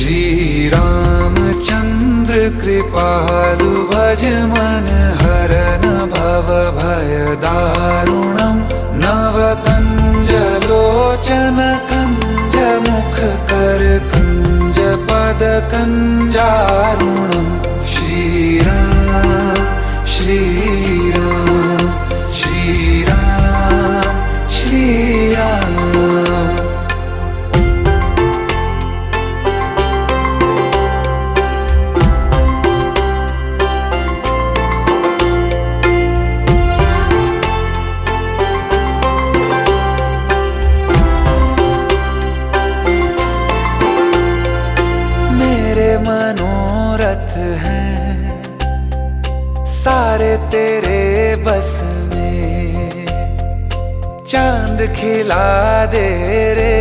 श्री रामचंद्र कृपालु भज मन हरन भव भय दारुणम नव कंज लोचन कंज मुख कर कंज पद कंजारुणम श्री राम श्री राम श्री राम श्री राम। मेरे मनोरथ हैं सारे तेरे बस में, चांद खिला दे रे